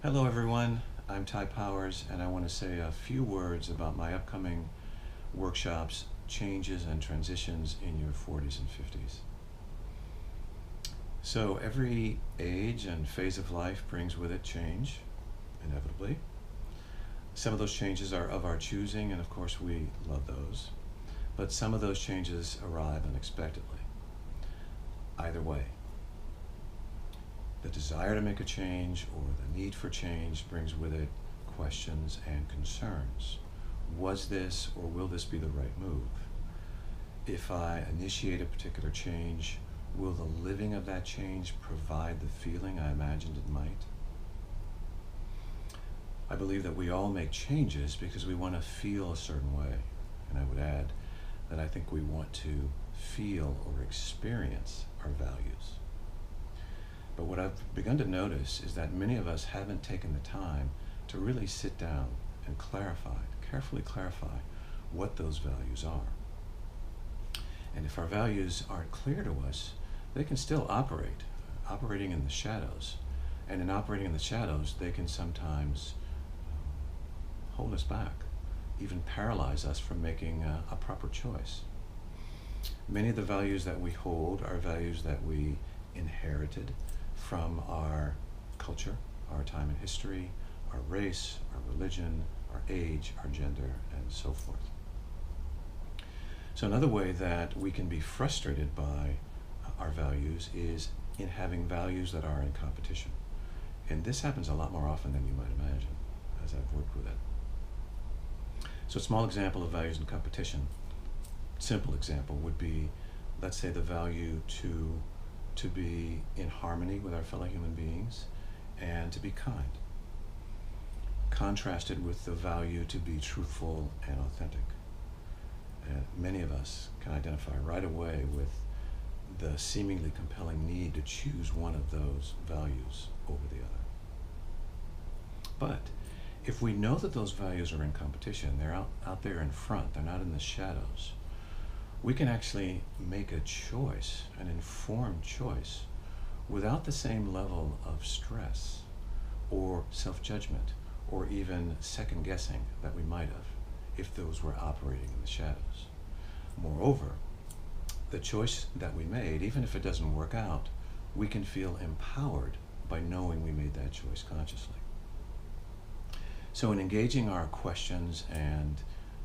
Hello everyone, I'm Ty Powers and I want to say a few words about my upcoming workshops, Changes and Transitions in Your 40s and 50s. So every age and phase of life brings with it change, inevitably. Some of those changes are of our choosing, and of course we love those. But some of those changes arrive unexpectedly. Either way, the desire to make a change or the need for change brings with it questions and concerns. Was this or will this be the right move? If I initiate a particular change, will the living of that change provide the feeling I imagined it might? I believe that we all make changes because we want to feel a certain way. And I would add that I think we want to feel or experience our values. But what I've begun to notice is that many of us haven't taken the time to really sit down and carefully clarify what those values are. And if our values aren't clear to us, they can still operating in the shadows. And in operating in the shadows, they can sometimes hold us back, even paralyze us from making a proper choice. Many of the values that we hold are values that we inherited from our culture, our time in history, our race, our religion, our age, our gender, and so forth. So another way that we can be frustrated by our values is in having values that are in competition. And this happens a lot more often than you might imagine, as I've worked with it. So a small example of values in competition, simple example would be, let's say the value to be in harmony with our fellow human beings and to be kind, contrasted with the value to be truthful and authentic. And many of us can identify right away with the seemingly compelling need to choose one of those values over the other. But if we know that those values are in competition, they're out there in front, they're not in the shadows, we can actually make a choice, an informed choice, without the same level of stress or self-judgment or even second guessing that we might have if those were operating in the shadows. Moreover, the choice that we made, even if it doesn't work out, we can feel empowered by knowing we made that choice consciously. So in engaging our questions and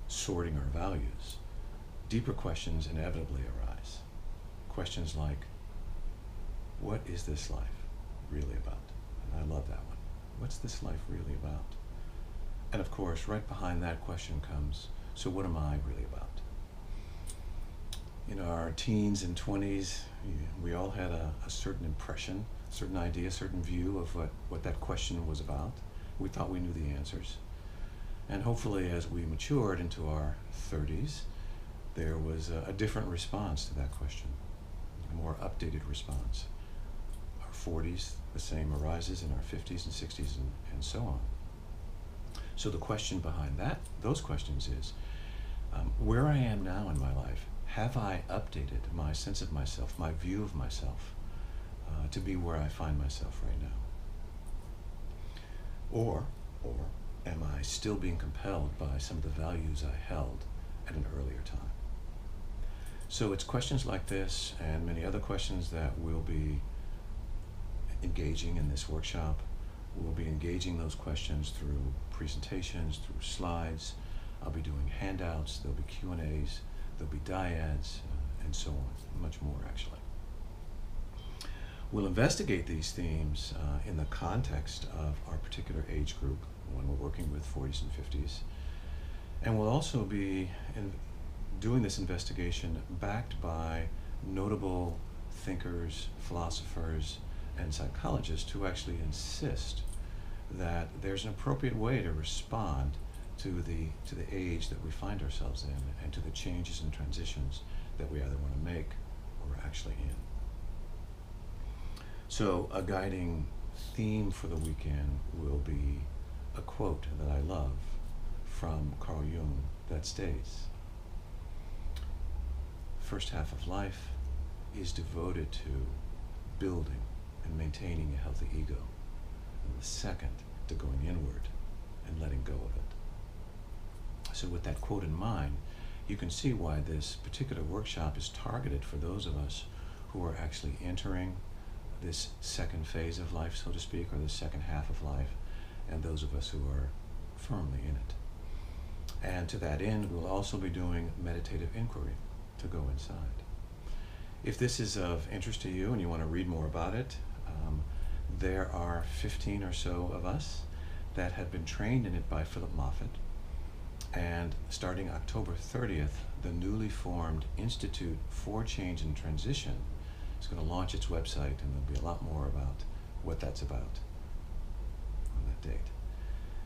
sorting our values, deeper questions inevitably arise. Questions like, what is this life really about? And I love that one. What's this life really about? And of course, right behind that question comes, so what am I really about? In our teens and 20s, we all had a certain impression, certain idea, certain view of what that question was about. We thought we knew the answers. And hopefully as we matured into our 30s, there was a different response to that question, a more updated response. Our 40s, the same arises in our 50s and 60s and so on. So the question behind those questions is, where I am now in my life, have I updated my sense of myself, my view of myself, to be where I find myself right now? Or am I still being compelled by some of the values I held at an earlier time? So it's questions like this and many other questions that we'll be engaging in this workshop. We'll be engaging those questions through presentations, through slides. I'll be doing handouts, there'll be Q&As, there'll be dyads, and so on, much more actually. We'll investigate these themes in the context of our particular age group, when we're working with 40s and 50s. And we'll also be doing this investigation backed by notable thinkers, philosophers, and psychologists who actually insist that there's an appropriate way to respond to the age that we find ourselves in and to the changes and transitions that we either want to make or are actually in. So a guiding theme for the weekend will be a quote that I love from Carl Jung that states, first half of life is devoted to building and maintaining a healthy ego. And the second to going inward and letting go of it. So with that quote in mind, you can see why this particular workshop is targeted for those of us who are actually entering this second phase of life, so to speak, or the second half of life, and those of us who are firmly in it. And to that end, we'll also be doing meditative inquiry to go inside. If this is of interest to you and you want to read more about it, there are 15 or so of us that have been trained in it by Philip Moffat. And starting October 30th, the newly formed Institute for Change and Transition is going to launch its website, and there'll be a lot more about what that's about on that date.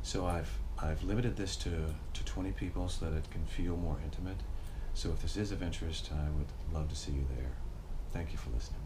So I've limited this to 20 people so that it can feel more intimate. So if this is of interest, I would love to see you there. Thank you for listening.